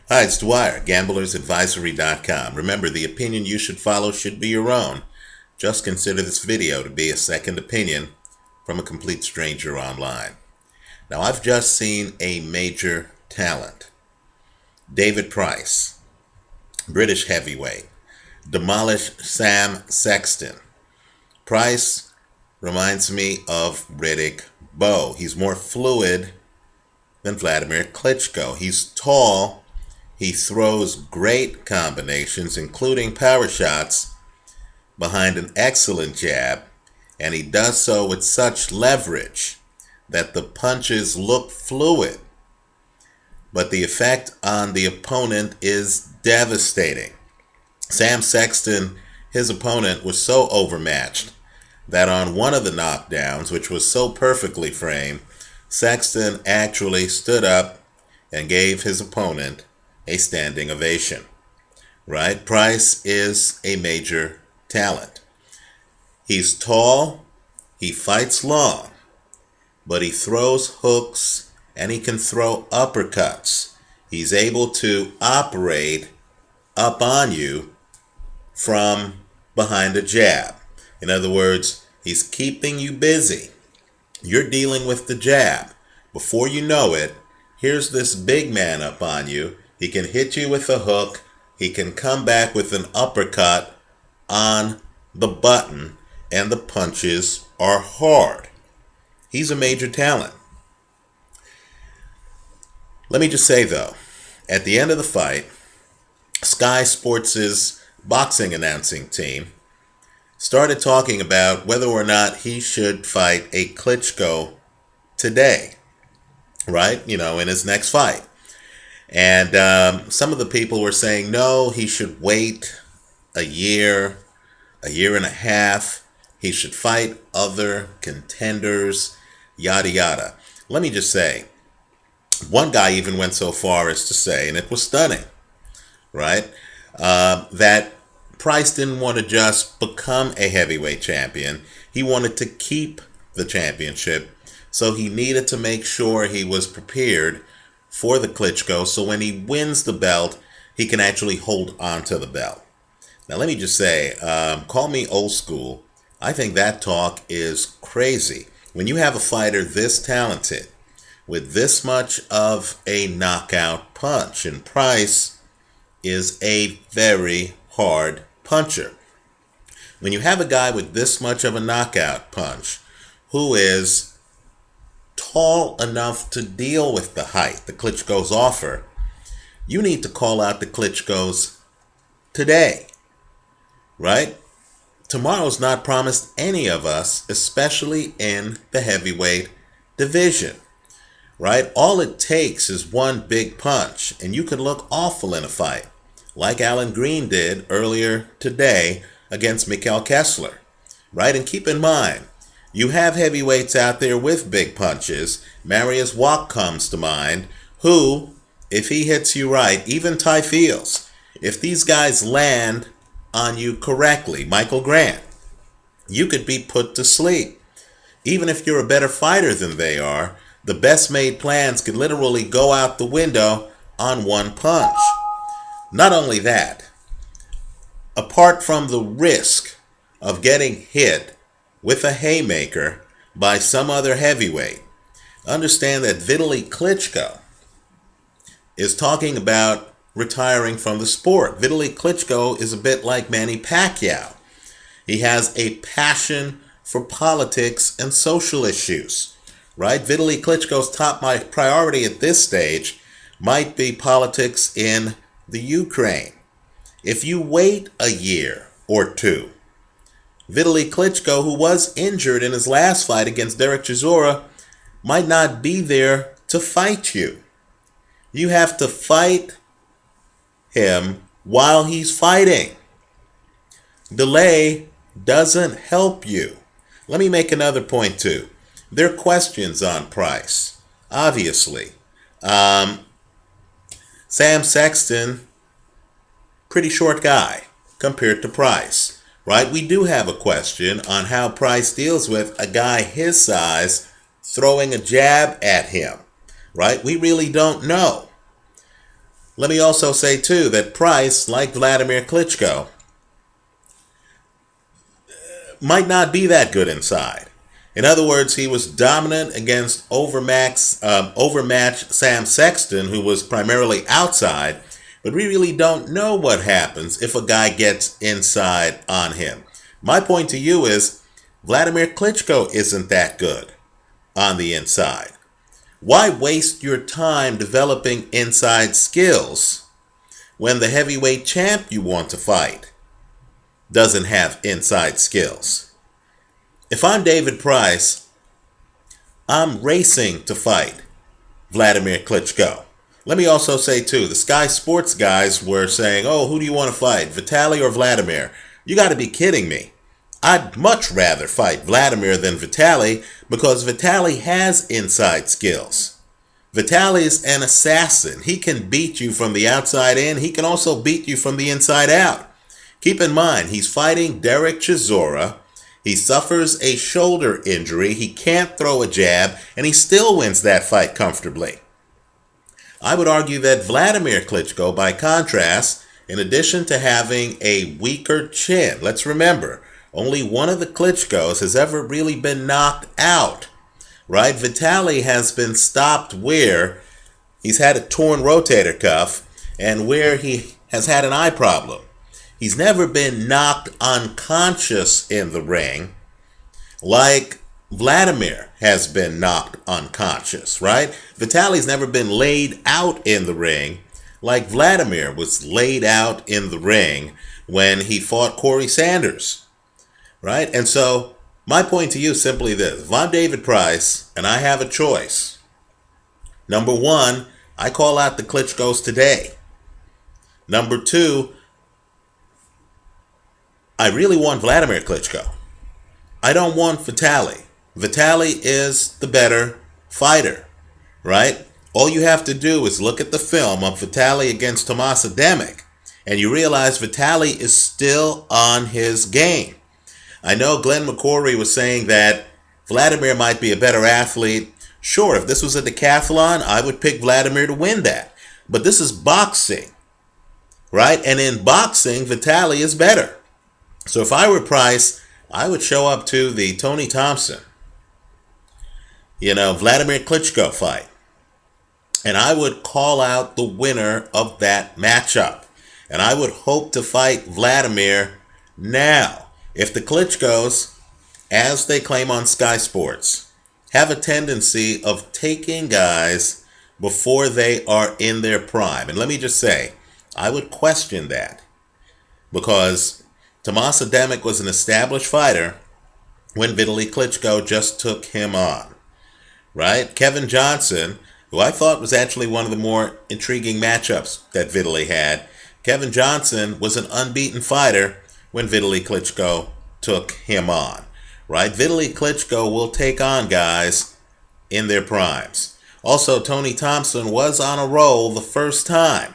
Hi, it's Dwyer, gamblersadvisory.com. Remember, the opinion you should follow should be your own. Just consider this video to be a second opinion from a complete stranger online. Now, I've just seen a major talent. David Price, British heavyweight, demolish Sam Sexton. Price reminds me of Riddick Bowe. He's more fluid than Vladimir Klitschko. He's tall. He throws great combinations, including power shots, behind an excellent jab, and he does so with such leverage that the punches look fluid, but the effect on the opponent is devastating. Sam Sexton, his opponent, was so overmatched that on one of the knockdowns, which was so perfectly framed, Sexton actually stood up and gave his opponent a standing ovation. Right? Price is a major talent. He's tall, he fights long, but he throws hooks and he can throw uppercuts. He's able to operate up on you from behind a jab. In other words, he's keeping you busy. You're dealing with the jab. Before you know it, here's this big man up on you. He can hit you with a hook. He can come back with an uppercut on the button, and the punches are hard. He's a major talent. Let me just say, though, at the end of the fight, Sky Sports' boxing announcing team started talking about whether or not he should fight a Klitschko today, right? In his next fight. And some of the people were saying, no, he should wait a year and a half. He should fight other contenders, yada, yada. Let me just say, one guy even went so far as to say, and it was stunning, right, that Price didn't want to just become a heavyweight champion. He wanted to keep the championship, so he needed to make sure he was prepared for the Klitschko, so when he wins the belt, he can actually hold on to the belt. Now, let me just say, call me old school. I think that talk is crazy. When you have a fighter this talented, with this much of a knockout punch, and Price is a very hard puncher. When you have a guy with this much of a knockout punch, who is tall enough to deal with the height the Klitschko's offer, you need to call out the Klitschko's today, right? Tomorrow's not promised any of us, especially in the heavyweight division, right? All it takes is one big punch, and you can look awful in a fight, like Alan Green did earlier today against Mikkel Kessler, right? And keep in mind, you have heavyweights out there with big punches. Marius Wack comes to mind, who, if he hits you right, even Ty Fields, if these guys land on you correctly, Michael Grant, you could be put to sleep. Even if you're a better fighter than they are, the best made plans could literally go out the window on one punch. Not only that, apart from the risk of getting hit with a haymaker by some other heavyweight, understand that Vitaly Klitschko is talking about retiring from the sport. Vitaly Klitschko is a bit like Manny Pacquiao. He has a passion for politics and social issues, right? Vitaly Klitschko's top priority at this stage might be politics in the Ukraine. If you wait a year or two, Vitaly Klitschko, who was injured in his last fight against Derek Chisora, might not be there to fight you. You have to fight him while he's fighting. Delay doesn't help you. Let me make another point too. There are questions on Price, obviously. Sam Sexton, pretty short guy compared to Price. Right? We do have a question on how Price deals with a guy his size throwing a jab at him. Right? We really don't know. Let me also say, too, that Price, like Vladimir Klitschko, might not be that good inside. In other words, he was dominant against overmatched Sam Sexton, who was primarily outside, but we really don't know what happens if a guy gets inside on him. My point to you is Vladimir Klitschko isn't that good on the inside. Why waste your time developing inside skills when the heavyweight champ you want to fight doesn't have inside skills? If I'm David Price, I'm racing to fight Vladimir Klitschko. Let me also say, too, the Sky Sports guys were saying, oh, who do you want to fight, Vitaly or Vladimir? You got to be kidding me. I'd much rather fight Vladimir than Vitaly because Vitaly has inside skills. Vitaly's an assassin. He can beat you from the outside in. He can also beat you from the inside out. Keep in mind, he's fighting Derek Chisora. He suffers a shoulder injury. He can't throw a jab, and he still wins that fight comfortably. I would argue that Vladimir Klitschko, by contrast, in addition to having a weaker chin, let's remember, only one of the Klitschkos has ever really been knocked out, right? Vitaly has been stopped where he's had a torn rotator cuff and where he has had an eye problem. He's never been knocked unconscious in the ring like Vladimir has been knocked unconscious, right? Vitaly's never been laid out in the ring like Vladimir was laid out in the ring when he fought Corey Sanders, right? And so my point to you is simply this. If I'm David Price and I have a choice, number one, I call out the Klitschkos today. Number two, I really want Vladimir Klitschko. I don't want Vitaly. Vitaly is the better fighter, right? All you have to do is look at the film of Vitaly against Tomas Ademic, and you realize Vitaly is still on his game. I know Glenn McCorry was saying that Vladimir might be a better athlete. Sure, if this was a decathlon, I would pick Vladimir to win that. But this is boxing, right? And in boxing, Vitaly is better. So if I were Price, I would show up to the Tony Thompson, Vladimir Klitschko fight. And I would call out the winner of that matchup. And I would hope to fight Vladimir now. If the Klitschkos, as they claim on Sky Sports, have a tendency of taking guys before they are in their prime. And let me just say, I would question that. Because Tomas Ademic was an established fighter when Vitaly Klitschko just took him on. Right? Kevin Johnson, who I thought was actually one of the more intriguing matchups that Vitaly had. Kevin Johnson was an unbeaten fighter when Vitaly Klitschko took him on, right? Vitaly Klitschko will take on guys in their primes. Also, Tony Thompson was on a roll the first time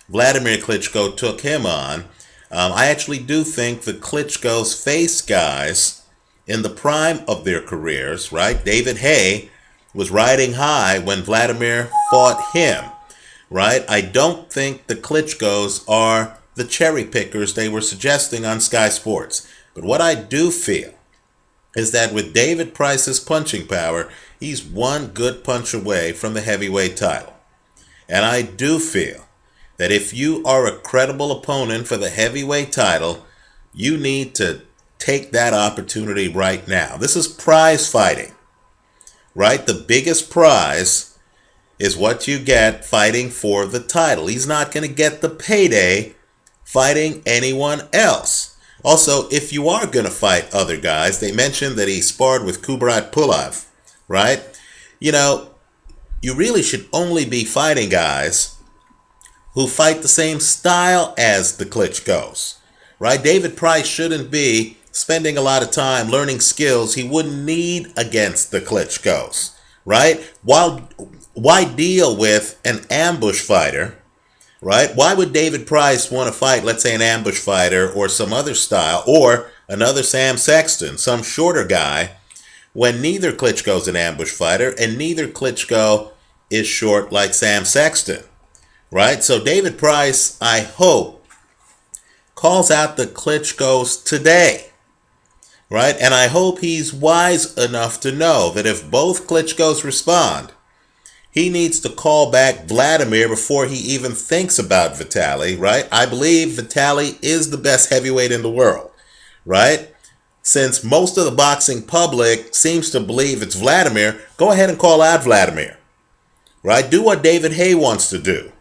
Vladimir Klitschko took him on. I actually do think the Klitschkos face guys in the prime of their careers, right? David Haye was riding high when Vladimir fought him, right? I don't think the Klitschkos are the cherry pickers they were suggesting on Sky Sports. But what I do feel is that with David Price's punching power, he's one good punch away from the heavyweight title. And I do feel that if you are a credible opponent for the heavyweight title, you need to take that opportunity right now. This is prize fighting, right? The biggest prize is what you get fighting for the title. He's not going to get the payday fighting anyone else. Also, if you are going to fight other guys, they mentioned that he sparred with Kubrat Pulev, right? You really should only be fighting guys who fight the same style as the Klitschkos, right? David Price shouldn't be spending a lot of time learning skills he wouldn't need against the Klitschkos, right? Why deal with an ambush fighter, right? Why would David Price want to fight, let's say, an ambush fighter or some other style or another Sam Sexton, some shorter guy, when neither Klitschko's an ambush fighter and neither Klitschko is short like Sam Sexton, right? So David Price, I hope, calls out the Klitschko's today, right? And I hope he's wise enough to know that if both Klitschko's respond, he needs to call back Vladimir before he even thinks about Vitaly, right? I believe Vitaly is the best heavyweight in the world, right? Since most of the boxing public seems to believe it's Vladimir, go ahead and call out Vladimir, right? Do what David Haye wants to do.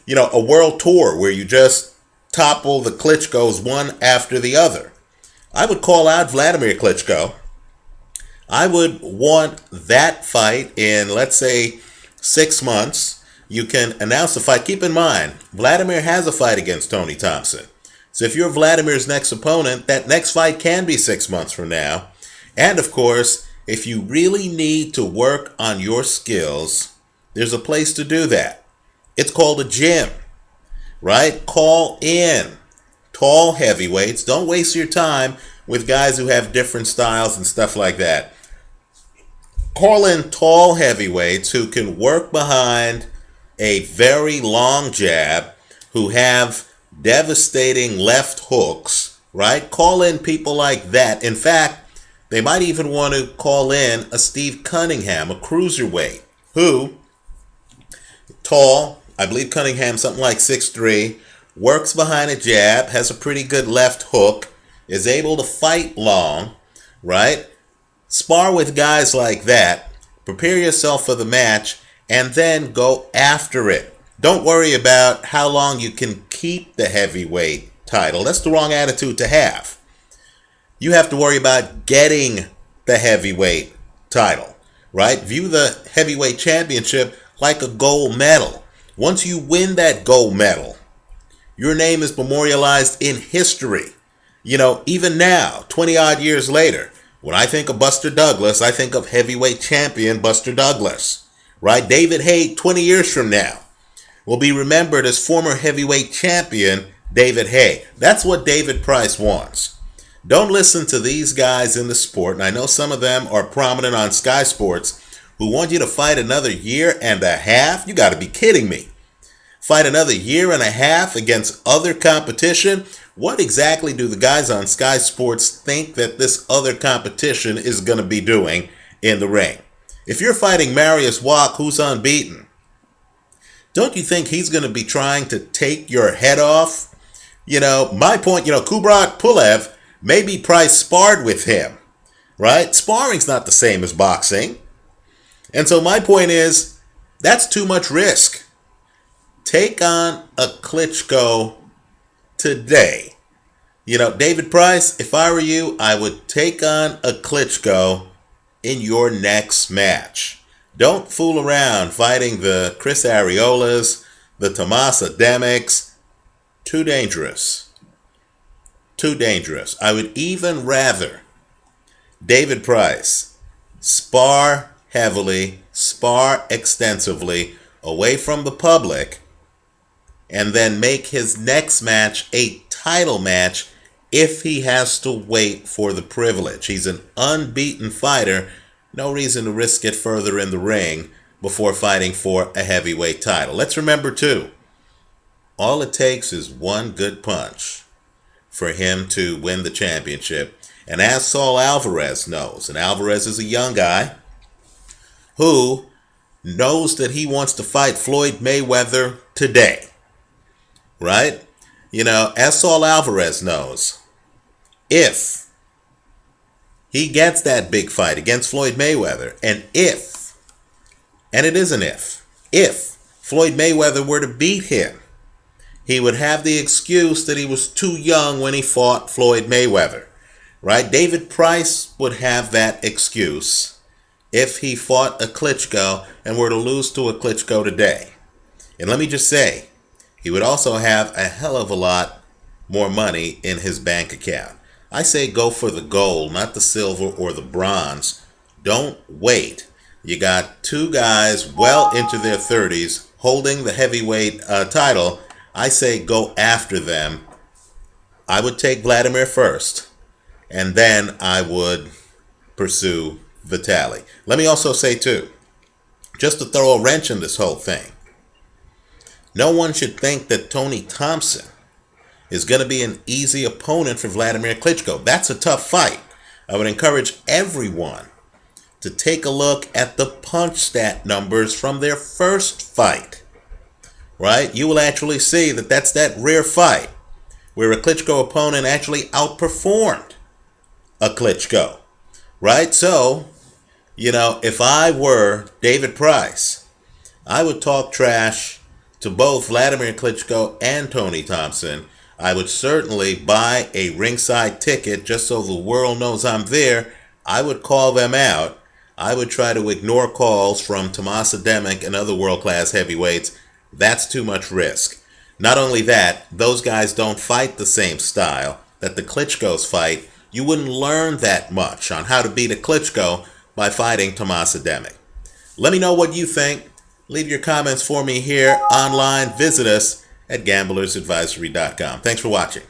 A world tour where you just topple the Klitschko's one after the other. I would call out Vladimir Klitschko. I would want that fight in, let's say, 6 months. You can announce the fight. Keep in mind, Vladimir has a fight against Tony Thompson. So if you're Vladimir's next opponent, that next fight can be 6 months from now. And of course, if you really need to work on your skills, there's a place to do that. It's called a gym, right? Call in tall heavyweights. Don't waste your time with guys who have different styles and stuff like that. Call in tall heavyweights who can work behind a very long jab, who have devastating left hooks, right? Call in people like that. In fact, they might even want to call in a Steve Cunningham, a cruiserweight, who, tall, I believe Cunningham something like 6'3", works behind a jab, has a pretty good left hook, is able to fight long, right? Spar with guys like that, prepare yourself for the match, and then go after it. Don't worry about how long you can keep the heavyweight title. That's the wrong attitude to have. You have to worry about getting the heavyweight title, right? View the heavyweight championship like a gold medal. Once you win that gold medal, your name is memorialized in history. Even now, 20 odd years later, when I think of Buster Douglas, I think of heavyweight champion Buster Douglas, right? David Haye, 20 years from now, will be remembered as former heavyweight champion David Haye. That's what David Price wants. Don't listen to these guys in the sport, and I know some of them are prominent on Sky Sports, who want you to fight another year and a half. You got to be kidding me. Fight another year and a half against other competition? What exactly do the guys on Sky Sports think that this other competition is going to be doing in the ring? If you're fighting Marius Wach, who's unbeaten, don't you think he's going to be trying to take your head off? My point, Kubrat Pulev, maybe Price sparred with him, right? Sparring's not the same as boxing. And so my point is, that's too much risk. Take on a Klitschko today. David Price, if I were you, I would take on a Klitschko in your next match. Don't fool around fighting the Chris Areolas, the Tomas Ademics. Too dangerous. Too dangerous. I would even rather David Price spar heavily, spar extensively, away from the public, and then make his next match a title match if he has to wait for the privilege. He's an unbeaten fighter. No reason to risk it further in the ring before fighting for a heavyweight title. Let's remember, too, all it takes is one good punch for him to win the championship. And as Saul Alvarez knows, and Alvarez is a young guy who knows that he wants to fight Floyd Mayweather today, right? As Saul Alvarez knows, if he gets that big fight against Floyd Mayweather, and it is an if Floyd Mayweather were to beat him, he would have the excuse that he was too young when he fought Floyd Mayweather, right? David Price would have that excuse if he fought a Klitschko and were to lose to a Klitschko today. And let me just say, he would also have a hell of a lot more money in his bank account. I say go for the gold, not the silver or the bronze. Don't wait. You got two guys well into their 30s holding the heavyweight title. I say go after them. I would take Vladimir first, and then I would pursue Vitaly. Let me also say, too, just to throw a wrench in this whole thing, No one should think that Tony Thompson is going to be an easy opponent for Vladimir Klitschko. That's a tough fight. I would encourage everyone to take a look at the punch stat numbers from their first fight. Right? You will actually see that that's that rare fight where a Klitschko opponent actually outperformed a Klitschko. Right? So, if I were David Price, I would talk trash to both Vladimir Klitschko and Tony Thompson. I would certainly buy a ringside ticket just so the world knows I'm there. I would call them out. I would try to ignore calls from Tomas Ademic and other world-class heavyweights. That's too much risk. Not only that, those guys don't fight the same style that the Klitschkos fight. You wouldn't learn that much on how to beat a Klitschko by fighting Tomas Ademic. Let me know what you think. Leave your comments for me here online. Visit us at gamblersadvisory.com. Thanks for watching.